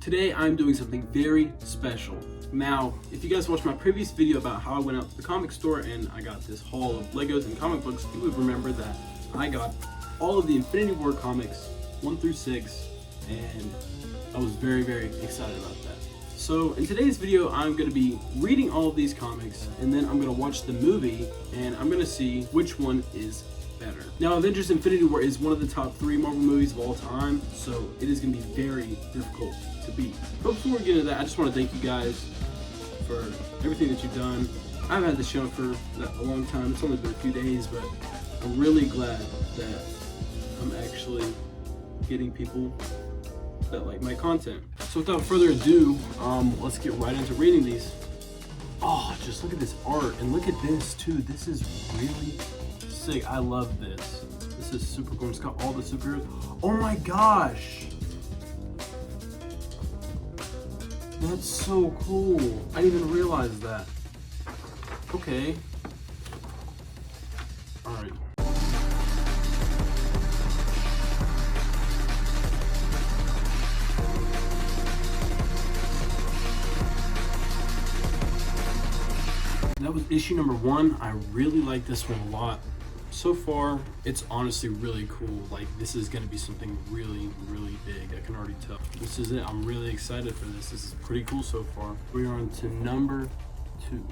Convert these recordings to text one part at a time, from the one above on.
Today I'm doing something very special. Now, if you guys watched my previous video about how I went out to the comic store and I got this haul of Legos and comic books, you would remember that I got all of the Infinity War comics 1 through 6, and I was very, very excited about that. So in today's video, I'm going to be reading all of these comics, and then I'm going to watch the movie, and I'm going to see which one is better. Now, Avengers Infinity War is one of the top 3 Marvel movies of all time, so it is going to be very difficult to beat. But before we get into that, I just want to thank you guys for everything that you've done. I've had this channel for a long time. It's only been a few days, but I'm really glad that I'm actually getting people that like my content. So without further ado, let's get right into reading these. Oh, just look at this art, and look at this too. This is really sick. I love this. This is super cool. It's got all the superheroes. Oh my gosh! That's so cool. I didn't even realize that. Okay. Alright. That was issue number 1. I really like this one a lot. So far, it's honestly really cool. Like, this is gonna be something really, really big. I can already tell. This is it. I'm really excited for this. This is pretty cool so far. We are on to number 2.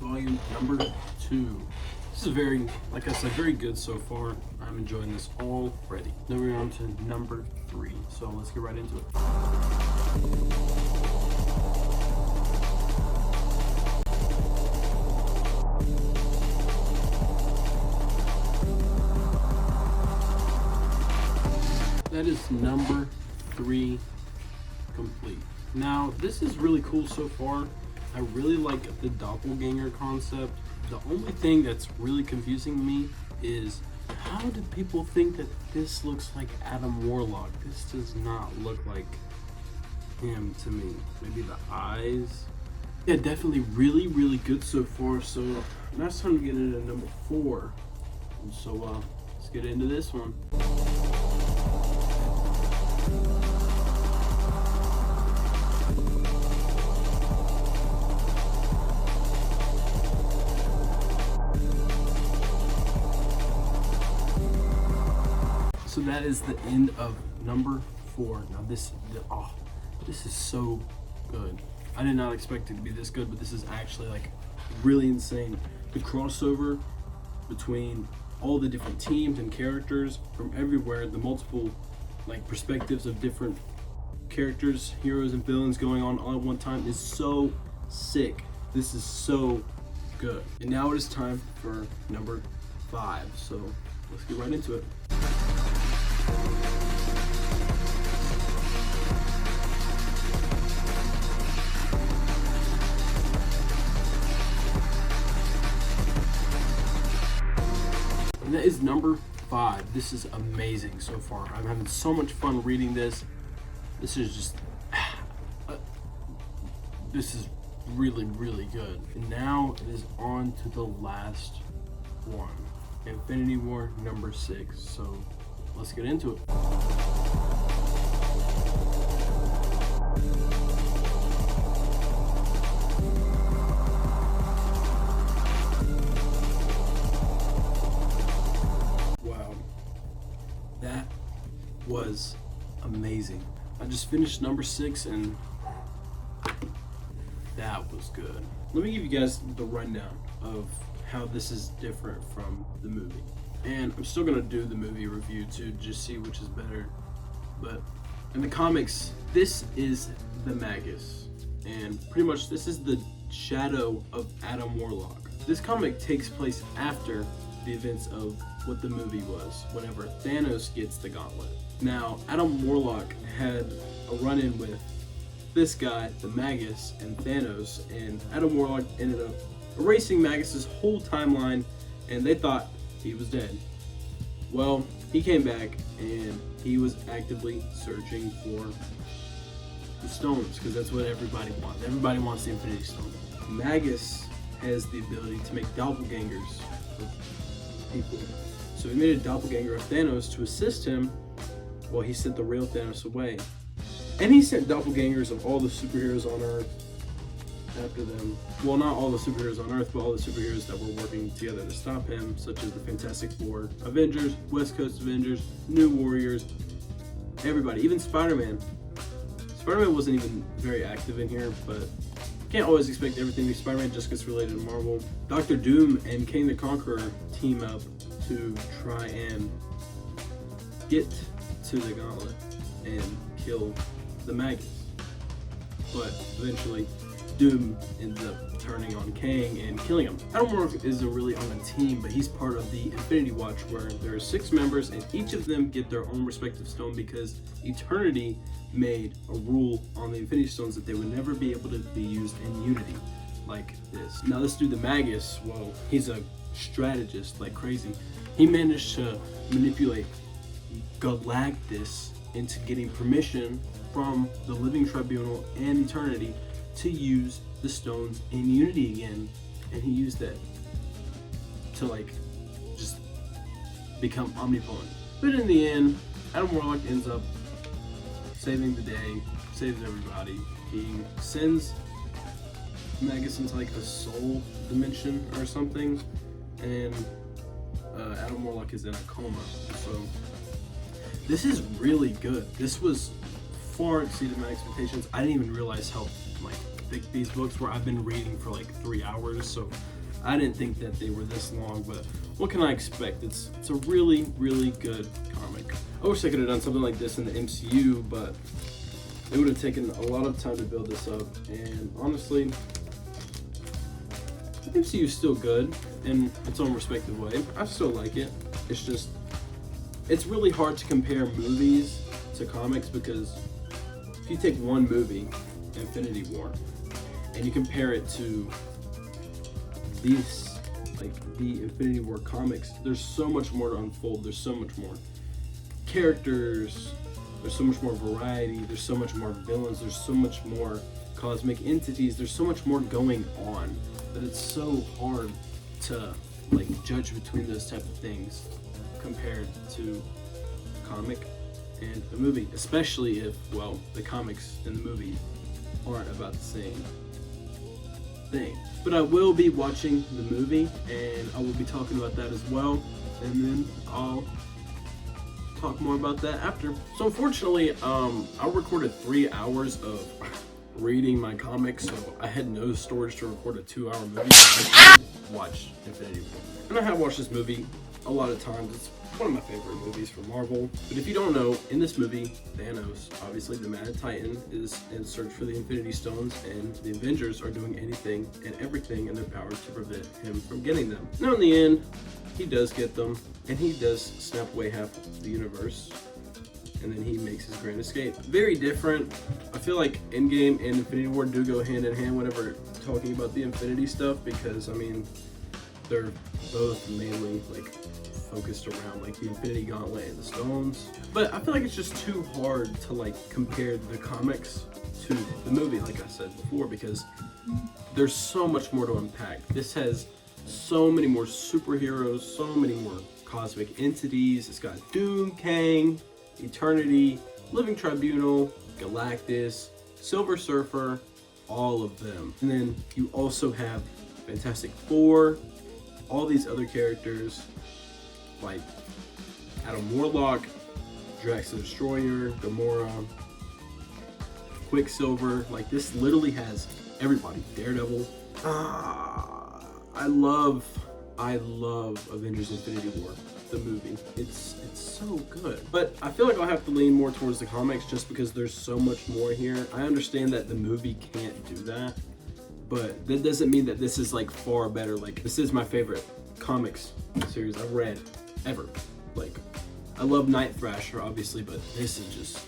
Volume number 2. This is very, like I said, very good so far. I'm enjoying this already. Then we're on to number 3. So let's get right into it. That is number 3 complete. Now, this is really cool so far. I really like the doppelganger concept. The only thing that's really confusing me is, how do people think that this looks like Adam Warlock? This does not look like him to me. Maybe the eyes. Yeah, definitely really, really good so far. So now it's time to get into number 4. And so let's get into this one. So that is the end of number 4. Now this is so good. I did not expect it to be this good, but this is actually like really insane. The crossover between all the different teams and characters from everywhere, the multiple like perspectives of different characters, heroes and villains going on all at one time is so sick. This is so good. And now it is time for number 5. So let's get right into it. And that is number 5. This is amazing so far. I'm having so much fun reading this. This is just, this is really, really good. And now it is on to the last one. Infinity War number 6. So let's get into it. Wow, that was amazing. I just finished number 6 and that was good. Let me give you guys the rundown of how this is different from the movie. And I'm still gonna do the movie review to just see which is better. But in the comics, this is the Magus. And pretty much this is the shadow of Adam Warlock. This comic takes place after the events of what the movie was, whenever Thanos gets the gauntlet. Now, Adam Warlock had a run-in with this guy, the Magus, and Thanos, and Adam Warlock ended up erasing Magus's whole timeline, and they thought he was dead. Well, he came back and he was actively searching for the stones, because that's what everybody wants. Everybody wants the Infinity Stone. Magus has the ability to make doppelgangers of people. So he made a doppelganger of Thanos to assist him while he sent the real Thanos away. And he sent doppelgangers of all the superheroes on Earth after them. Well, not all the superheroes on Earth, but all the superheroes that were working together to stop him, such as the Fantastic Four, Avengers, West Coast Avengers, New Warriors, everybody, even Spider-Man. Spider-Man wasn't even very active in here, but can't always expect everything to be Spider-Man just gets related to Marvel. Doctor Doom and Kang the Conqueror team up to try and get to the gauntlet and kill the Magus. But eventually, Doom ends up turning on Kang and killing him. Adam Warlock isn't really on a team, but he's part of the Infinity Watch, where there are 6 members and each of them get their own respective stone, because Eternity made a rule on the Infinity Stones that they would never be able to be used in Unity like this. Now this dude, the Magus, well, he's a strategist like crazy. He managed to manipulate Galactus into getting permission from the Living Tribunal and Eternity to use the stones in Unity again, and he used that to like just become omnipotent. But in the end, Adam Warlock ends up saving the day, saves everybody. He sends Magus into like a soul dimension or something, and Adam Warlock is in a coma. So this is really good. This was far exceeded my expectations. I didn't even realize how like thick these books were. I've been reading for like 3 hours, so I didn't think that they were this long, but what can I expect? It's a really, really good comic. I wish I could have done something like this in the MCU, but it would have taken a lot of time to build this up, and honestly, the MCU is still good in its own respective way. I still like it. It's just, it's really hard to compare movies to comics, because if you take one movie, Infinity War, and you compare it to these, like the Infinity War comics, there's so much more to unfold. There's so much more characters, there's so much more variety, there's so much more villains, there's so much more cosmic entities, there's so much more going on that it's so hard to like judge between those type of things compared to comic and a movie, especially if, well, the comics and the movie aren't about the same thing. But I will be watching the movie, and I will be talking about that as well, and then I'll talk more about that after. So unfortunately, I recorded 3 hours of reading my comics, so I had no storage to record a 2-hour movie. So I watched Infinity War, and I have watched this movie a lot of times. It's one of my favorite movies from Marvel. But if you don't know, in this movie, Thanos, obviously the Mad Titan, is in search for the Infinity Stones, and the Avengers are doing anything and everything in their power to prevent him from getting them. Now in the end, he does get them, and he does snap away half the universe, and then he makes his grand escape. Very different. I feel like Endgame and Infinity War do go hand in hand whenever talking about the Infinity stuff, because I mean, they're both mainly like focused around like the Infinity Gauntlet and the stones. But I feel like it's just too hard to like compare the comics to the movie, like I said before, because there's so much more to unpack. This has so many more superheroes, so many more cosmic entities. It's got Doom, Kang, Eternity, Living Tribunal, Galactus, Silver Surfer, all of them. And then you also have Fantastic Four, all these other characters like Adam Warlock, Drax the Destroyer, Gamora, Quicksilver. Like, this literally has everybody. Daredevil. I love Avengers Infinity War, the movie. It's so good. But I feel like I'll have to lean more towards the comics just because there's so much more here. I understand that the movie can't do that, but that doesn't mean that this is like far better. Like, this is my favorite comics series I've read ever. Like, I love Night Thrasher obviously, but this is just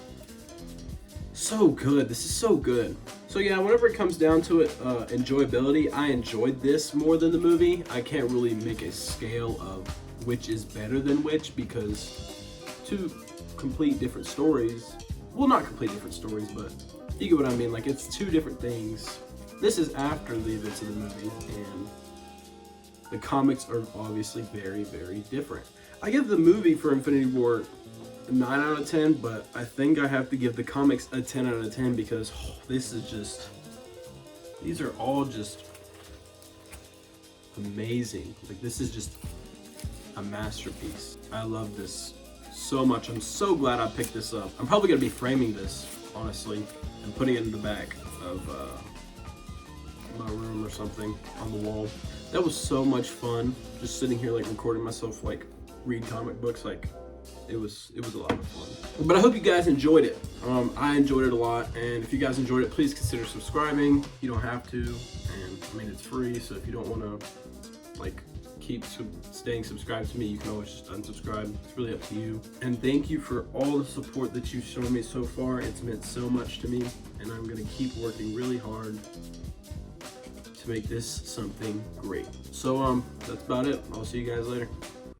so good. This is so good. So yeah, whenever it comes down to it, enjoyability, I enjoyed this more than the movie. I can't really make a scale of which is better than which, because two complete different stories. Well, not complete different stories, but you get what I mean. Like, it's two different things. This is after the events of the movie, and the comics are obviously very, very different. I give the movie for Infinity War a 9 out of 10, but I think I have to give the comics a 10 out of 10 because this is just, these are all just amazing. Like, this is just a masterpiece. I love this so much. I'm so glad I picked this up. I'm probably gonna be framing this, honestly, and putting it in the back of my room or something on the wall. That was so much fun, just sitting here like recording myself like read comic books. Like, it was a lot of fun. But I hope you guys enjoyed it. I enjoyed it a lot, and if you guys enjoyed it, please consider subscribing. You don't have to, and I mean, it's free, so if you don't want to like keep staying subscribed to me, you can always just unsubscribe. It's really up to you. And thank you for all the support that you've shown me so far. It's meant so much to me, and I'm gonna keep working really hard to make this something great. So that's about it. I'll see you guys later.